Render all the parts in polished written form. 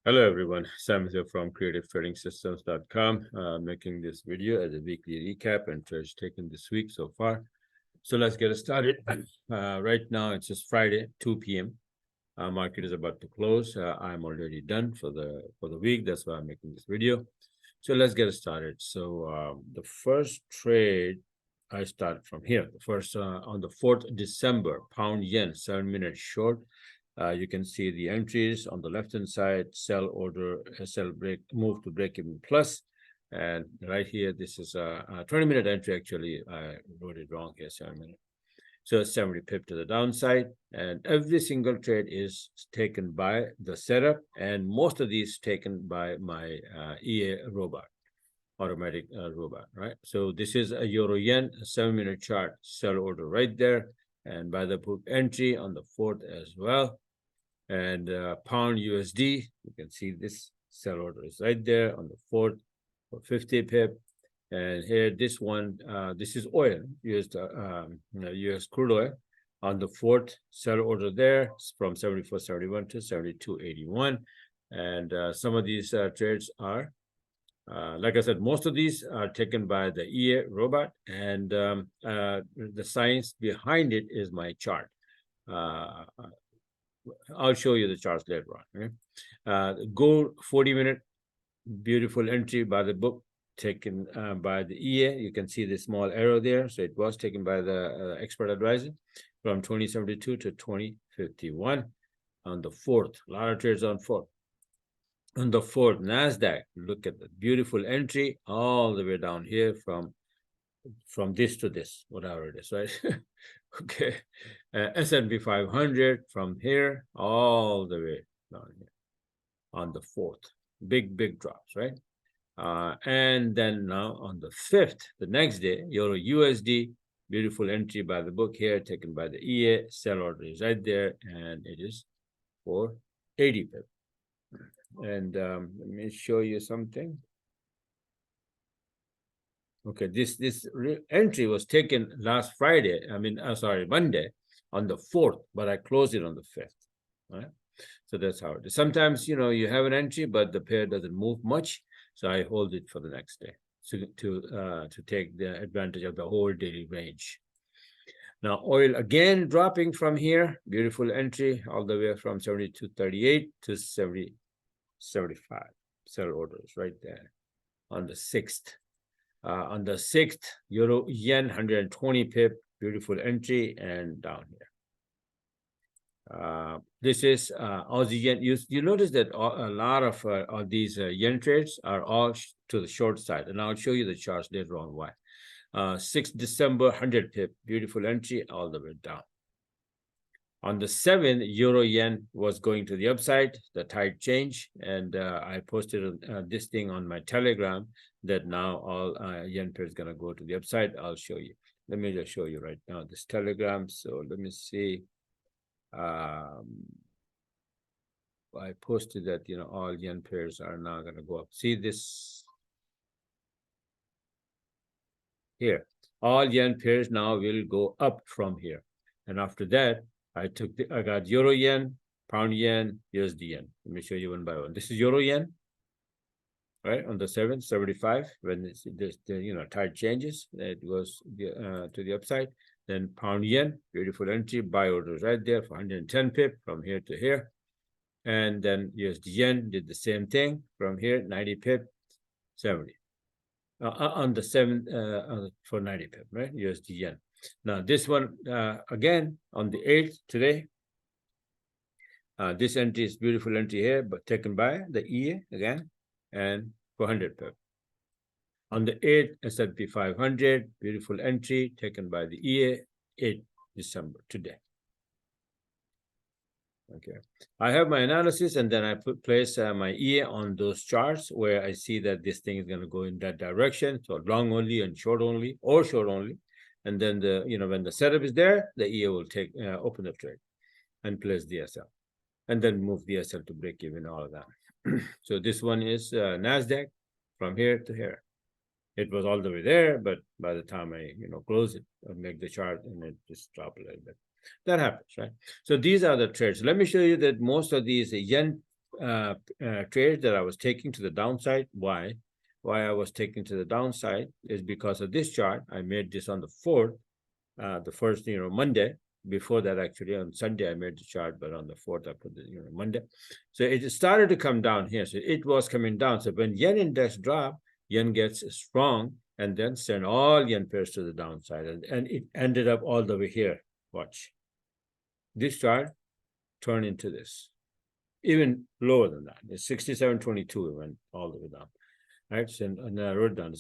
Hello everyone, Sam here from creativetradingsystems.com, making this video as a weekly recap and trades taken this week so far. So let's get started. Right now it's just Friday, 2 p.m. Market is about to close. I'm already done for the week. That's why I'm making this video. So let's get started. So the first trade I started from here. The first on the 4th December, pound yen 7-minute short. You can see the entries on the left hand side, sell order, sell break, move to break even plus. And right here, this is a 20-minute entry. Actually, I wrote it wrong here, 7-minute. So 70 pip to the downside. And every single trade is taken by the setup. And most of these taken by my EA robot, automatic robot, right? So this is a euro yen, a 7-minute chart, sell order right there. And by the book entry on the 4th as well. And pound USD, you can see this sell order is right there on the 4th for 50 pip. And here, this one, this is oil, US crude oil. On the 4th, sell order there from 74.71 to 72.81. And some of these trades are, like I said, most of these are taken by the EA robot. And the science behind it is my chart. I'll show you the charts later on. Okay? Gold 40-minute, beautiful entry by the book, taken by the EA. You can see the small arrow there. So it was taken by the expert advisor from 2072 to 2051 on the 4th. A lot of trades on 4th. On the 4th, NASDAQ, look at the beautiful entry all the way down here from this to this, whatever it is, right? Okay. S&P500 from here all the way down here on the 4th. Big drops, right? And then now on the 5th, the next day, EUR-USD, beautiful entry by the book here, taken by the EA, sell order is right there, and it is for 80 pip. And let me show you something. Okay, this entry was taken last Friday. Monday on the 4th, but I closed it on the 5th. Right? So that's how it is. Sometimes, you have an entry, but the pair doesn't move much. So I hold it for the next day to take the advantage of the whole daily range. Now, oil again dropping from here. Beautiful entry all the way from 72.38 to 70.75. Sell orders right there on the 6th. On the 6th, euro yen 120 pip, beautiful entry, and down here. This is Aussie yen. You notice that a lot of these yen trades are all to the short side, and I'll show you the charts later on why. 6th December, 100 pip, beautiful entry all the way down. On the 7th, euro yen was going to the upside, the tide change, and I posted this thing on my Telegram that now all yen pair is going to go to the upside. I'll show you. Let me just show you right now this Telegram. So let me see. I posted that all yen pairs are now going to go up. See this here. All yen pairs now will go up from here, and after that, I got euro yen, pound yen, USD yen. Let me show you one by one. This is euro yen, right? On the 7th, 75. When the tide changes, it goes to the upside. Then pound yen, beautiful entry, buy orders right there for 110 pip from here to here. And then USD yen did the same thing from here, 90 pip, 70. On the 7th for 90 pip, right? USD yen. Now, this one, again, on the 8th today, this entry is beautiful entry here, but taken by the EA again, and 400 pip. On the 8th, S&P 500, beautiful entry taken by the EA, 8 December, today. Okay, I have my analysis, and then I place my EA on those charts where I see that this thing is going to go in that direction. So long only and short only, or short only. And then when the setup is there, the EA will open the trade and place the SL, and then move the SL to break even, all of that. So this one is NASDAQ from here to here. It was all the way there, but by the time I close it or make the chart, and it just drop a little bit. That happens, right? So these are the trades. Let me show you that most of these yen trades that I was taking to the downside. Why I was taking to the downside is because of this chart. I made this on the 4th, the first, Monday. Before that, actually, on Sunday, I made the chart, but on the 4th, I put the, Monday. So it started to come down here. So it was coming down. So when yen index dropped, yen gets strong and then send all yen pairs to the downside. And it ended up all the way here. Watch. This chart turned into this. Even lower than that. It's 67.22. It went all the way down. Right, so and I wrote down,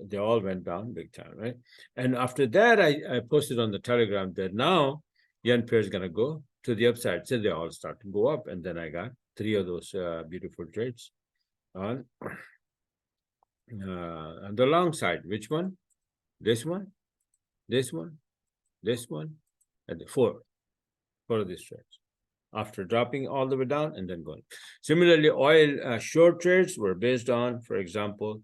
they all went down big time, right? And after that, I posted on the Telegram that now yen pair is gonna go to the upside. So they all start to go up, and then I got 3 of those beautiful trades on the long side. Which one? This one, this one, this one, and the 4 of these trades. After dropping all the way down and then going. Similarly, oil short trades were based on, for example,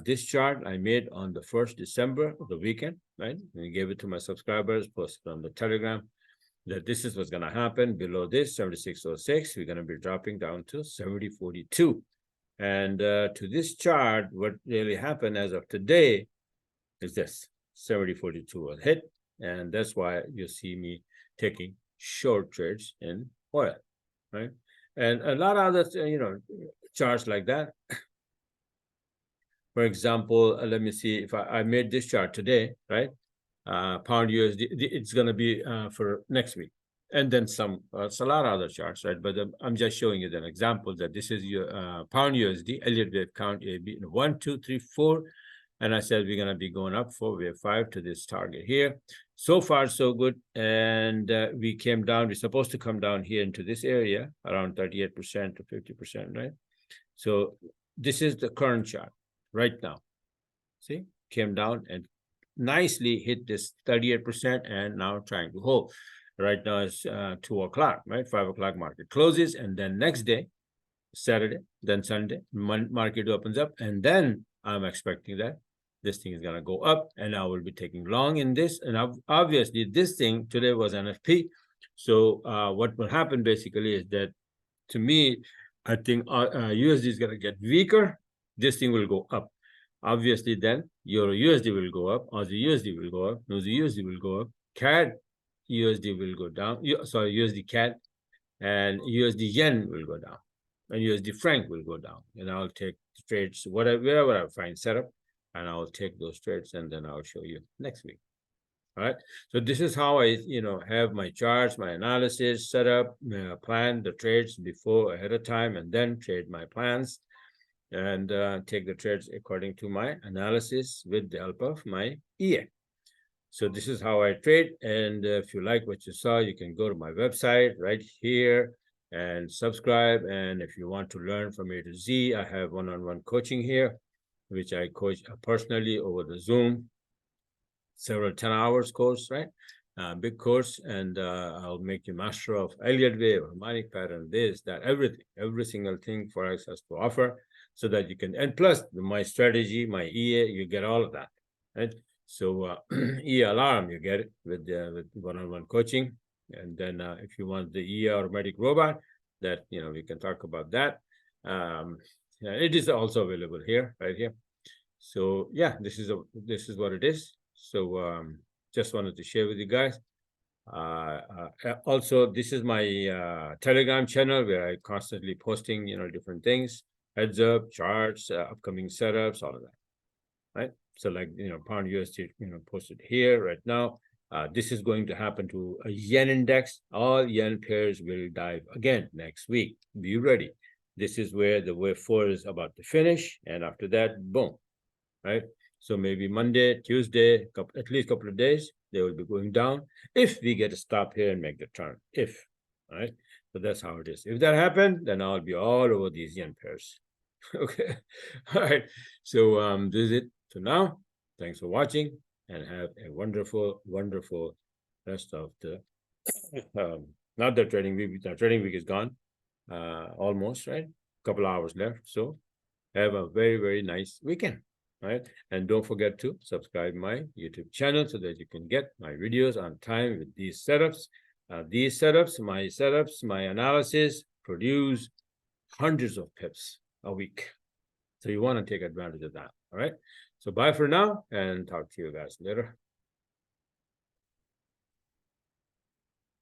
this chart I made on the 1st December, the weekend, right? And I gave it to my subscribers, posted on the Telegram, that this is what's going to happen. Below this, 76.06, we're going to be dropping down to 70.42. And to this chart, what really happened as of today is this, 70.42 was hit. And that's why you see me taking short trades in oil, right? And a lot of other, charts like that. For example, let me see if I made this chart today, right? Pound USD, it's going to be for next week. And then some, it's a lot of other charts, right? But I'm just showing you an example that this is your Pound USD, Elliott wave count, AB, 1, 2, 3, 4. And I said we're going to be going up for wave 5 to this target here. So far, so good. And we came down. We're supposed to come down here into this area, around 38% to 50%, right? So this is the current chart right now. See, came down and nicely hit this 38% and now trying to hold. Right now it's 2 o'clock, right? 5 o'clock market closes. And then next day, Saturday, then Sunday, market opens up. And then I'm expecting that this thing is going to go up and I will be taking long in this. And obviously this thing today was NFP. So what will happen basically is that, to me, I think USD is going to get weaker. This thing will go up. Obviously then EUR-USD will go up, Aussie USD will go up, Aussie USD will go up, CAD USD will go down, sorry, USD CAD, and USD yen will go down, and USD franc will go down. And I'll take trades, wherever I find setup, and I'll take those trades, and then I'll show you next week. All right. So this is how I, have my charts, my analysis set up, plan the trades before ahead of time, and then trade my plans, and take the trades according to my analysis with the help of my EA. So this is how I trade. And if you like what you saw, you can go to my website right here and subscribe. And if you want to learn from A to Z, I have one-on-one coaching here, which I coach personally over the Zoom, several 10 hours course, right? Big course, and I'll make you master of Elliott wave, harmonic pattern, this, that, everything, every single thing Forex has to offer, so that you can, and plus my strategy, my EA, you get all of that, right? So EA alarm, you get it with one-on-one coaching. And then if you want the EA automatic robot, that, we can talk about that. It is also available here, right here. So yeah, this is what it is. So just wanted to share with you guys. Also, this is my Telegram channel where I constantly posting, different things, heads up, charts, upcoming setups, all of that, right? So like, pound USD, posted here right now. This is going to happen to a yen index. All yen pairs will dive again next week. Be ready. This is where the wave 4 is about to finish. And after that, boom, right? So maybe Monday, Tuesday, at least a couple of days, they will be going down if we get to stop here and make the turn. If, all right? So that's how it is. If that happened, then I'll be all over these yen pairs. Okay. All right. So this is it for now. Thanks for watching and have a wonderful, wonderful rest of the not the trading week. The trading week is gone. Almost, right? Couple hours left. So have a very, very nice weekend. Right? And don't forget to subscribe my YouTube channel so that you can get my videos on time with these setups. My analysis produce hundreds of pips a week. So you want to take advantage of that. All right. So bye for now and talk to you guys later.